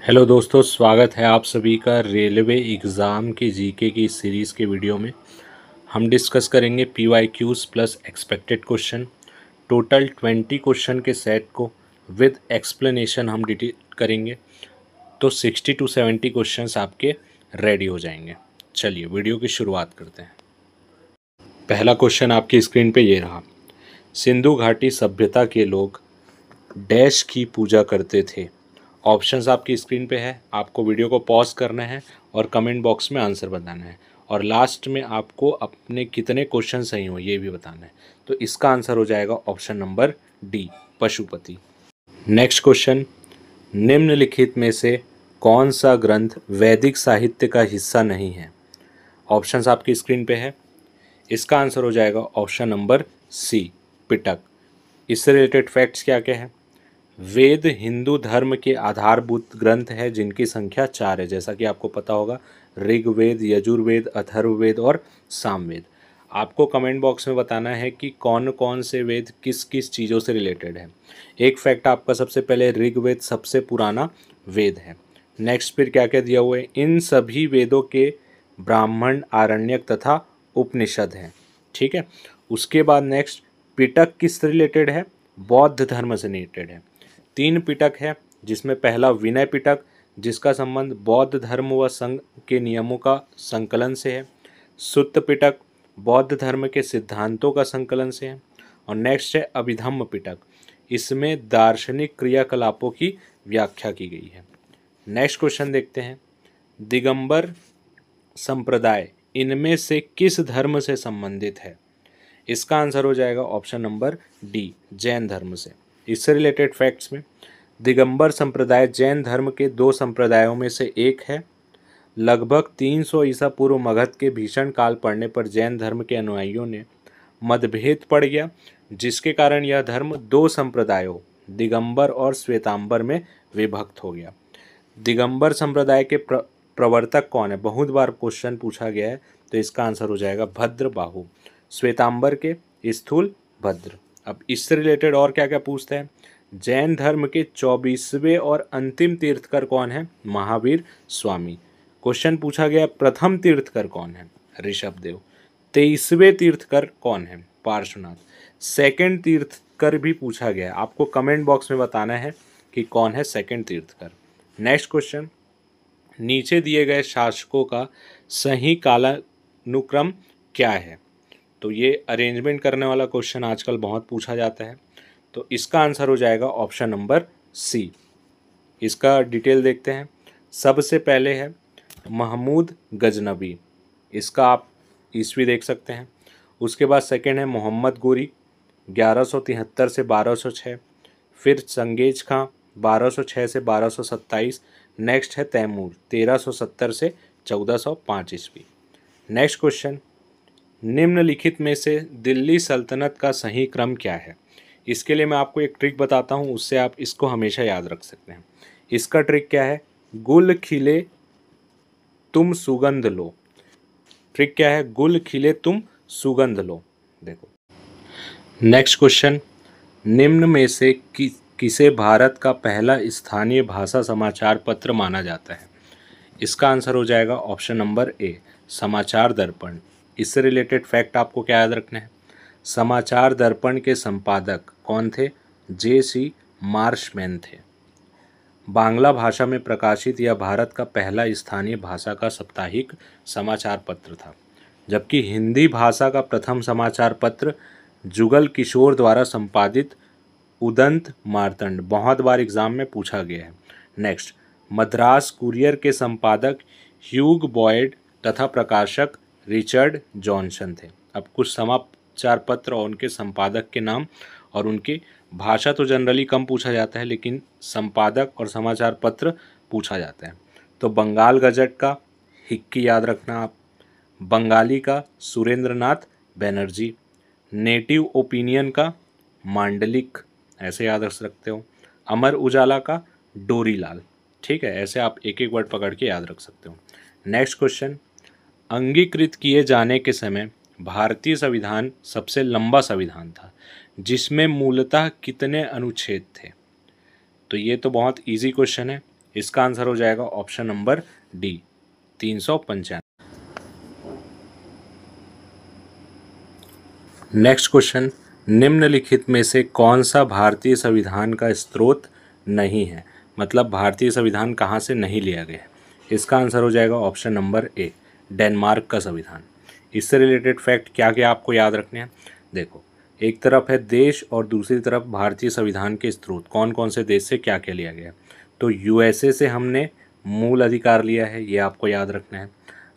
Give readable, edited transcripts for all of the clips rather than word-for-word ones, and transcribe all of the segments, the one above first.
Hello दोस्तों, स्वागत है आप सभी का रेलवे एग्ज़ाम की जीके की सीरीज़ के वीडियो में। हम डिस्कस करेंगे PYQs plus expected question. Total 20 question के सेट को विद एक्सप्लेनेशन हम डिटेल करेंगे, तो 60 टू 70 क्वेश्चंस आपके रेडी हो जाएंगे। चलिए वीडियो की शुरुआत करते हैं। पहला क्वेश्चन आपकी स्क्रीन पे ये रहा। सिंधु घाटी सभ्यता के लोग डैश की पूजा करते थे। ऑप्शंस आपकी स्क्रीन पे है, आपको वीडियो को पॉज करना है और कमेंट बॉक्स में आंसर बताना है, और लास्ट में आपको अपने कितने क्वेश्चन सही हो ये भी बताना है। तो इसका आंसर हो जाएगा option number D, Pashupati. Next question, निम्नलिखित में से कौन सा ग्रंथ वैदिक साहित्य का हिस्सा नहीं है? ऑप्शंस आपकी स्क्रीन पे है। इसका आंसर हो जाएगा ऑप्शन नंबर सी, पिटक। इससे रिलेटेड फैक्ट्स क्या क्या है? वेद हिंदू धर्म के आधारभूत ग्रंथ है जिनकी संख्या 4 है, जैसा कि आपको पता होगा, ऋग्वेद, यजुर्वेद, अथर्ववेद और सामवेद। आपको कमेंट बॉक्स में बताना है कि कौन कौन से वेद किस किस चीज़ों से रिलेटेड है। एक फैक्ट आपका सबसे पहले, ऋग्वेद सबसे पुराना वेद है। नेक्स्ट फिर क्या क्या दिया हुआ है, इन सभी वेदों के ब्राह्मण, आरण्यक तथा उपनिषद हैं। ठीक है। उसके बाद नेक्स्ट, पिटक किस रिलेटेड है? बौद्ध धर्म से रिलेटेड है। 3 पिटक है, जिसमें पहला विनय पिटक, जिसका संबंध बौद्ध धर्म व संघ के नियमों का संकलन से है। सुत्त पिटक बौद्ध धर्म के सिद्धांतों का संकलन से है। और नेक्स्ट है अभिधम्म पिटक, इसमें दार्शनिक क्रियाकलापों की व्याख्या की गई है। नेक्स्ट क्वेश्चन देखते हैं, दिगंबर संप्रदाय इनमें से किस धर्म से संबंधित है? इसका आंसर हो जाएगा ऑप्शन नंबर डी, जैन धर्म से। इससे रिलेटेड फैक्ट्स में, दिगंबर संप्रदाय जैन धर्म के 2 संप्रदायों में से एक है। लगभग 300 ईसा पूर्व मगध के भीषण काल पड़ने पर जैन धर्म के अनुयायियों ने मतभेद पड़ गया, जिसके कारण यह धर्म 2 संप्रदायों, दिगंबर और श्वेतांबर में विभक्त हो गया। दिगंबर संप्रदाय के प्रवर्तक कौन है? बहुत बार क्वेश्चन पूछा गया है, तो इसका आंसर हो जाएगा भद्रबाहु। श्वेतांबर के स्थूल भद्र। अब इससे रिलेटेड और क्या क्या पूछते हैं, जैन धर्म के 24वें और अंतिम तीर्थकर कौन है? महावीर स्वामी। क्वेश्चन पूछा गया प्रथम तीर्थकर कौन है? ऋषभदेव। 23वें तीर्थकर कौन है? पार्श्वनाथ। सेकंड तीर्थकर भी पूछा गया, आपको कमेंट बॉक्स में बताना है कि कौन है सेकंड तीर्थकर। नेक्स्ट क्वेश्चन, नीचे दिए गए शासकों का सही कालानुक्रम क्या है? तो ये अरेंजमेंट करने वाला क्वेश्चन आजकल बहुत पूछा जाता है, तो इसका आंसर हो जाएगा ऑप्शन नंबर सी। इसका डिटेल देखते हैं। सबसे पहले है महमूद गजनबी, इसका आप ईस्वी देख सकते हैं। उसके बाद सेकंड है मोहम्मद गोरी, 1173 से 1206। फिर चंगेज खां, 1206 से 1227। नेक्स्ट है तैमूर, 1370 से 1405 ईस्वी। नेक्स्ट क्वेश्चन, निम्नलिखित में से दिल्ली सल्तनत का सही क्रम क्या है? इसके लिए मैं आपको एक ट्रिक बताता हूँ, उससे आप इसको हमेशा याद रख सकते हैं। इसका ट्रिक क्या है? गुल खिले तुम सुगंध लो। ट्रिक क्या है? गुल खिले तुम सुगंध लो। देखो नेक्स्ट क्वेश्चन, निम्न में से किसे भारत का पहला स्थानीय भाषा समाचार पत्र माना जाता है? इसका आंसर हो जाएगा ऑप्शन नंबर ए, समाचार दर्पण। इससे रिलेटेड फैक्ट आपको क्या याद रखना है, समाचार दर्पण के संपादक कौन थे? JC मार्शमैन थे। बांग्ला भाषा में प्रकाशित यह भारत का पहला स्थानीय भाषा का साप्ताहिक समाचार पत्र था, जबकि हिंदी भाषा का प्रथम समाचार पत्र जुगल किशोर द्वारा संपादित उदंत मार्तंड, बहुत बार एग्जाम में पूछा गया है। नेक्स्ट, मद्रास कुरियर के संपादक ह्यूग बॉयड तथा प्रकाशक रिचर्ड जॉनसन थे। अब कुछ समाचार पत्र और उनके संपादक के नाम और उनकी भाषा तो जनरली कम पूछा जाता है, लेकिन संपादक और समाचार पत्र पूछा जाता है। तो बंगाल गजट का हिक्की याद रखना आप, बंगाली का सुरेंद्रनाथ बैनर्जी, नेटिव ओपिनियन का मांडलिक, ऐसे याद रख सकते हो, अमर उजाला का डोरीलाल। ठीक है, ऐसे आप एक एक वर्ड पकड़ के याद रख सकते हो। नेक्स्ट क्वेश्चन, अंगीकृत किए जाने के समय भारतीय संविधान सबसे लंबा संविधान था, जिसमें मूलतः कितने अनुच्छेद थे? तो ये तो बहुत इजी क्वेश्चन है, इसका आंसर हो जाएगा option number D 395। Next question, निम्नलिखित में से कौन सा भारतीय संविधान का स्रोत नहीं है, मतलब भारतीय संविधान कहाँ से नहीं लिया गया है। इसका आंसर हो जाएगा ऑप्शन नंबर ए डेनमार्क का संविधान। इससे रिलेटेड फैक्ट क्या क्या आपको याद रखने हैं। देखो, एक तरफ है देश और दूसरी तरफ भारतीय संविधान के स्रोत, कौन कौन से देश से क्या क्या लिया गया। तो यूएसए से हमने मूल अधिकार लिया है, ये आपको याद रखना है।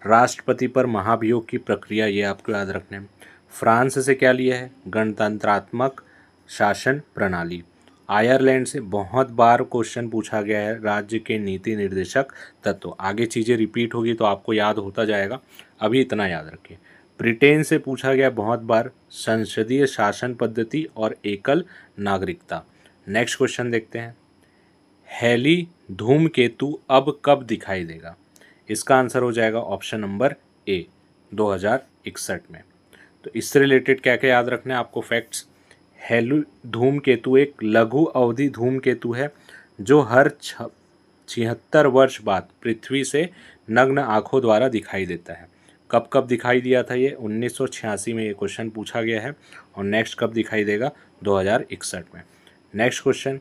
राष्ट्रपति पर महाभियोग की प्रक्रिया, ये आपको याद रखना है। फ्रांस से क्या लिया है, गणतंत्रात्मक शासन प्रणाली। आयरलैंड से बहुत बार क्वेश्चन पूछा गया है, राज्य के नीति निर्देशक तत्व। आगे चीज़ें रिपीट होगी तो आपको याद होता जाएगा, अभी इतना याद रखिए। ब्रिटेन से पूछा गया बहुत बार, संसदीय शासन पद्धति और एकल नागरिकता। नेक्स्ट क्वेश्चन देखते हैं, हेली धूमकेतु अब कब दिखाई देगा। इसका आंसर हो जाएगा ऑप्शन नंबर ए 2061 में। तो इससे रिलेटेड क्या क्या याद रखना है आपको फैक्ट्स। हेली धूमकेतु एक लघु अवधि धूमकेतु है जो हर 76 वर्ष बाद पृथ्वी से नग्न आंखों द्वारा दिखाई देता है। कब कब दिखाई दिया था ये, 1986 में ये क्वेश्चन पूछा गया है। और नेक्स्ट कब दिखाई देगा, 2061 में। नेक्स्ट क्वेश्चन,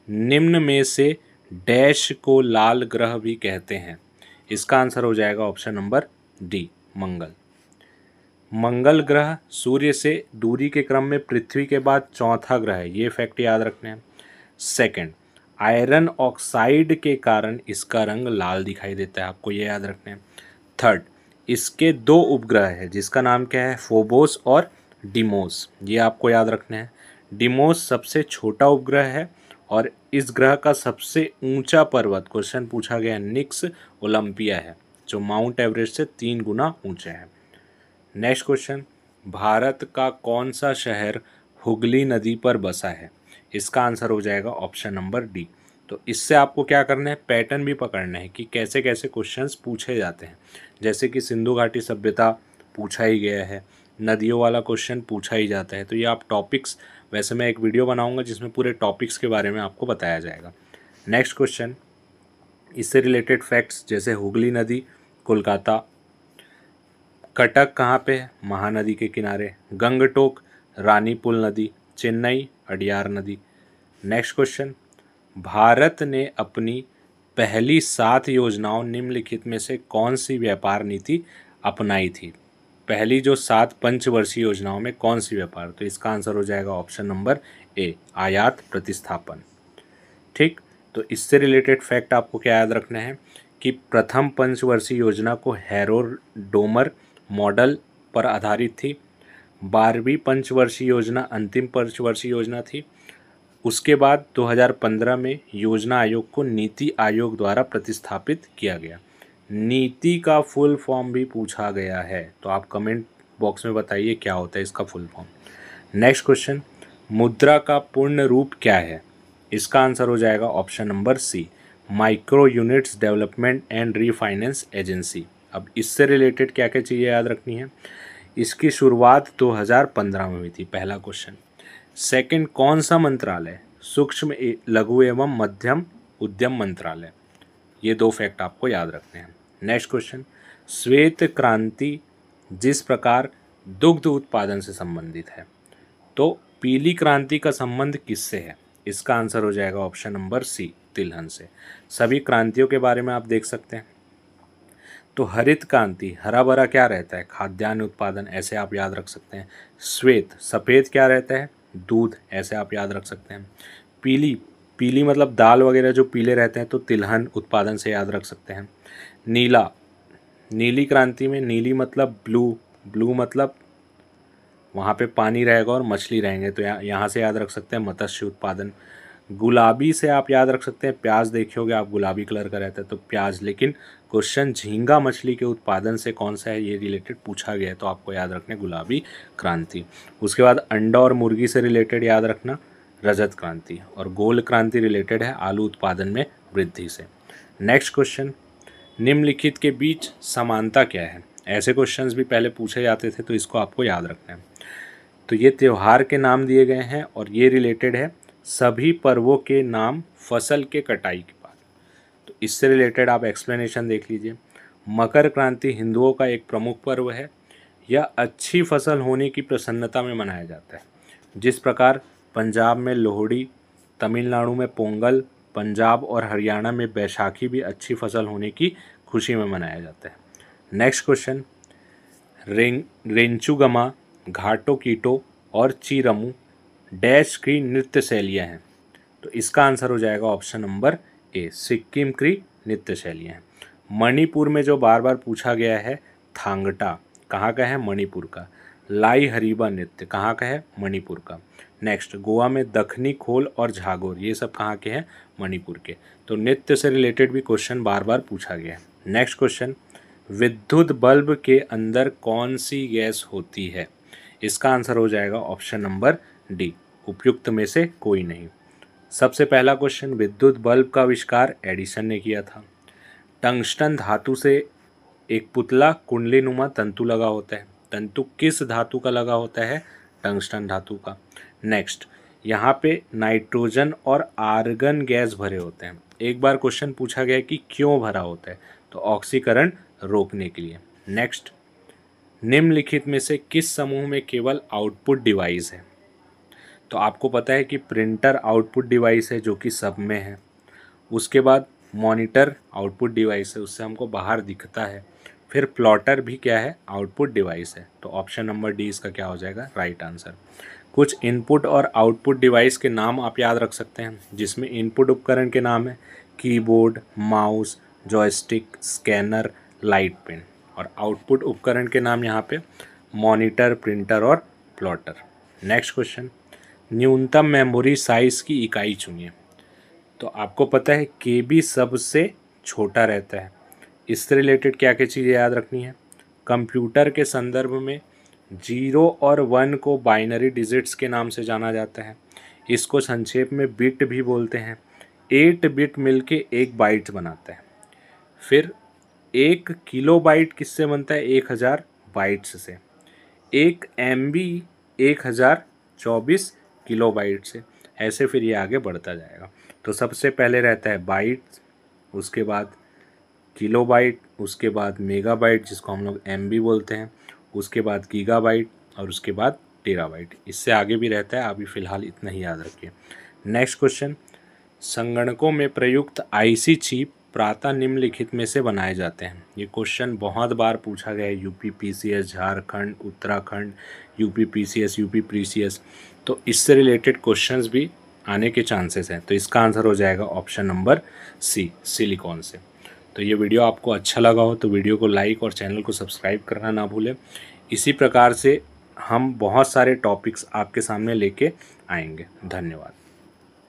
निम्न में से डैश को लाल ग्रह भी कहते हैं। इसका आंसर हो जाएगा ऑप्शन नंबर डी मंगल। मंगल ग्रह सूर्य से दूरी के क्रम में पृथ्वी के बाद चौथा ग्रह है, ये फैक्ट याद रखने हैं। सेकंड, आयरन ऑक्साइड के कारण इसका रंग लाल दिखाई देता है, आपको ये याद रखने हैं। थर्ड, इसके 2 उपग्रह है जिसका नाम क्या है, फोबोस और डिमोस, ये आपको याद रखने हैं। डिमोस सबसे छोटा उपग्रह है और इस ग्रह का सबसे ऊंचा पर्वत, क्वेश्चन पूछा गया, निक्स ओलंपिया है जो माउंट एवरेस्ट से 3 गुना ऊंचा है। नेक्स्ट क्वेश्चन, भारत का कौन सा शहर हुगली नदी पर बसा है। इसका आंसर हो जाएगा ऑप्शन नंबर डी। तो इससे आपको क्या करना है, पैटर्न भी पकड़ना है कि कैसे कैसे क्वेश्चंस पूछे जाते हैं। जैसे कि सिंधु घाटी सभ्यता पूछा ही गया है, नदियों वाला क्वेश्चन पूछा ही जाता है। तो ये आप टॉपिक्स, वैसे मैं एक वीडियो बनाऊंगा जिसमें पूरे टॉपिक्स के बारे में आपको बताया जाएगा। नेक्स्ट क्वेश्चन, इससे रिलेटेड फैक्ट्स, जैसे हुगली नदी कोलकाता, कटक कहाँ पे है, महानदी के किनारे, गंगटोक रानीपुल नदी, चेन्नई अडियार नदी। नेक्स्ट क्वेश्चन, भारत ने अपनी पहली 7 योजनाओं निम्नलिखित में से कौन सी व्यापार नीति अपनाई थी। पहली जो 7 पंचवर्षीय योजनाओं में कौन सी व्यापार, तो इसका आंसर हो जाएगा ऑप्शन नंबर ए आयात प्रतिस्थापन। ठीक, तो इससे रिलेटेड फैक्ट आपको क्या याद रखना है कि प्रथम पंचवर्षीय योजना को हैरोडोमर मॉडल पर आधारित थी। 12वीं पंचवर्षीय योजना अंतिम पंचवर्षीय योजना थी। उसके बाद 2015 में योजना आयोग को नीति आयोग द्वारा प्रतिस्थापित किया गया। नीति का फुल फॉर्म भी पूछा गया है, तो आप कमेंट बॉक्स में बताइए क्या होता है इसका फुल फॉर्म। नेक्स्ट क्वेश्चन, मुद्रा का पूर्ण रूप क्या है। इसका आंसर हो जाएगा option number C micro units development and refinance agency. अब इससे रिलेटेड क्या क्या चीज़ें याद रखनी है। इसकी शुरुआत 2015 में हुई थी, पहला क्वेश्चन। सेकंड, कौन सा मंत्रालय, सूक्ष्म लघु एवं मध्यम उद्यम मंत्रालय। ये 2 फैक्ट आपको याद रखने हैं। नेक्स्ट क्वेश्चन, श्वेत क्रांति जिस प्रकार दुग्ध उत्पादन से संबंधित है, तो पीली क्रांति का संबंध किससे है। इसका आंसर हो जाएगा ऑप्शन नंबर सी तिलहन से। सभी क्रांतियों के बारे में आप देख सकते हैं। तो हरित क्रांति, हरा भरा क्या रहता है, खाद्यान्न उत्पादन, ऐसे आप याद रख सकते हैं। श्वेत, सफ़ेद क्या रहता है, दूध, ऐसे आप याद रख सकते हैं। पीली, पीली मतलब दाल वगैरह जो पीले रहते हैं, तो तिलहन उत्पादन से याद रख सकते हैं। नीला, नीली क्रांति में नीली मतलब ब्लू, ब्लू मतलब वहाँ पे पानी रहेगा और मछली रहेंगे, तो यहाँ से याद रख सकते हैं मत्स्य उत्पादन। गुलाबी से आप याद रख सकते हैं प्याज, देखे होगे आप गुलाबी कलर का रहता है तो प्याज। लेकिन क्वेश्चन झींगा मछली के उत्पादन से कौन सा है ये रिलेटेड पूछा गया है, तो आपको याद रखना है गुलाबी क्रांति। उसके बाद अंडा और मुर्गी से रिलेटेड याद रखना रजत क्रांति। और गोल्ड क्रांति रिलेटेड है आलू उत्पादन में वृद्धि से। नेक्स्ट क्वेश्चन, निम्नलिखित के बीच समानता क्या है। ऐसे क्वेश्चंस भी पहले पूछे जाते थे, तो इसको आपको याद रखना है। तो ये त्यौहार के नाम दिए गए हैं और ये रिलेटेड है सभी पर्वों के नाम फसल के कटाई के बाद। तो इससे रिलेटेड आप एक्सप्लेनेशन देख लीजिए। मकर क्रांति हिंदुओं का एक प्रमुख पर्व है। यह अच्छी फसल होने की प्रसन्नता में मनाया जाता है। जिस प्रकार पंजाब में लोहड़ी, तमिलनाडु में पोंगल, पंजाब और हरियाणा में बैसाखी भी अच्छी फसल होने की खुशी में मनाया जाता है। नेक्स्ट क्वेश्चन, रेंचुगमा, घाटो कीटो और चीरमू डैश की नृत्य शैलियाँ हैं। तो इसका आंसर हो जाएगा ऑप्शन नंबर ए, सिक्किम की नृत्य शैलियाँ हैं। मणिपुर में जो बार बार पूछा गया है, थांगटा कहाँ का है, मणिपुर का। लाई हरीबा नृत्य कहाँ का है, मणिपुर का। नेक्स्ट, गोवा में दखनी खोल और झागोर, ये सब कहाँ के हैं, मणिपुर के। तो नृत्य से रिलेटेड भी क्वेश्चन बार बार पूछा गया है। नेक्स्ट क्वेश्चन, विद्युत बल्ब के अंदर कौन सी गैस होती है। इसका आंसर हो जाएगा ऑप्शन नंबर डी, उपयुक्त में से कोई नहीं। सबसे पहला क्वेश्चन, विद्युत बल्ब का आविष्कार एडिसन ने किया था। टंगस्टन धातु से एक पुतला कुंडलीनुमा तंतु लगा होता है। तंतु किस धातु का लगा होता है, टंगस्टन धातु का। नेक्स्ट, यहाँ पे नाइट्रोजन और आर्गन गैस भरे होते हैं। एक बार क्वेश्चन पूछा गया कि क्यों भरा होता है, तो ऑक्सीकरण रोकने के लिए। नेक्स्ट, निम्नलिखित में से किस समूह में केवल आउटपुट डिवाइस है। तो आपको पता है कि प्रिंटर आउटपुट डिवाइस है जो कि सब में है। उसके बाद मॉनिटर आउटपुट डिवाइस है, उससे हमको बाहर दिखता है। फिर प्लॉटर भी क्या है, आउटपुट डिवाइस है। तो ऑप्शन नंबर डी इसका क्या हो जाएगा, राइट आंसर। कुछ इनपुट और आउटपुट डिवाइस के नाम आप याद रख सकते हैं, जिसमें इनपुट उपकरण के नाम है keyboard, mouse, joystick, scanner, light pen. और आउटपुट उपकरण के नाम यहाँ पे मॉनिटर, प्रिंटर और प्लॉटर। नेक्स्ट क्वेश्चन, न्यूनतम मेमोरी साइज़ की इकाई चुनिए। तो आपको पता है केबी सबसे छोटा रहता है। इससे रिलेटेड क्या क्या चीज़ें याद रखनी है, कंप्यूटर के संदर्भ में 0 और 1 को बाइनरी डिजिट्स के नाम से जाना जाता है। इसको संक्षेप में बिट भी बोलते हैं। 8 बिट मिलके 1 बाइट बनाता है। फिर 1 किलोबाइट किससे बनता है, 1000 बाइट्स से। 1 MB 1024 किलोबाइट से। ऐसे फिर ये आगे बढ़ता जाएगा। तो सबसे पहले रहता है बाइट, उसके बाद किलोबाइट, उसके बाद मेगाबाइट जिसको हम लोग MB बोलते हैं, उसके बाद गीगाबाइट और उसके बाद टेराबाइट। इससे आगे भी रहता है, अभी फ़िलहाल इतना ही याद रखिए। नेक्स्ट क्वेश्चन, संगणकों में प्रयुक्त IC चिप प्रातः निम्नलिखित में से बनाए जाते हैं। ये क्वेश्चन बहुत बार पूछा गया है, UP PCS, Jharkhand, Uttarakhand, UP PCS, UP PCS। तो इससे रिलेटेड क्वेश्चंस भी आने के चांसेस हैं। तो इसका आंसर हो जाएगा ऑप्शन नंबर सी, सिलिकॉन से। तो ये वीडियो आपको अच्छा लगा हो तो वीडियो को लाइक और चैनल को सब्सक्राइब करना ना भूलें। इसी प्रकार से हम बहुत सारे टॉपिक्स आपके सामने लेके आएंगे। धन्यवाद।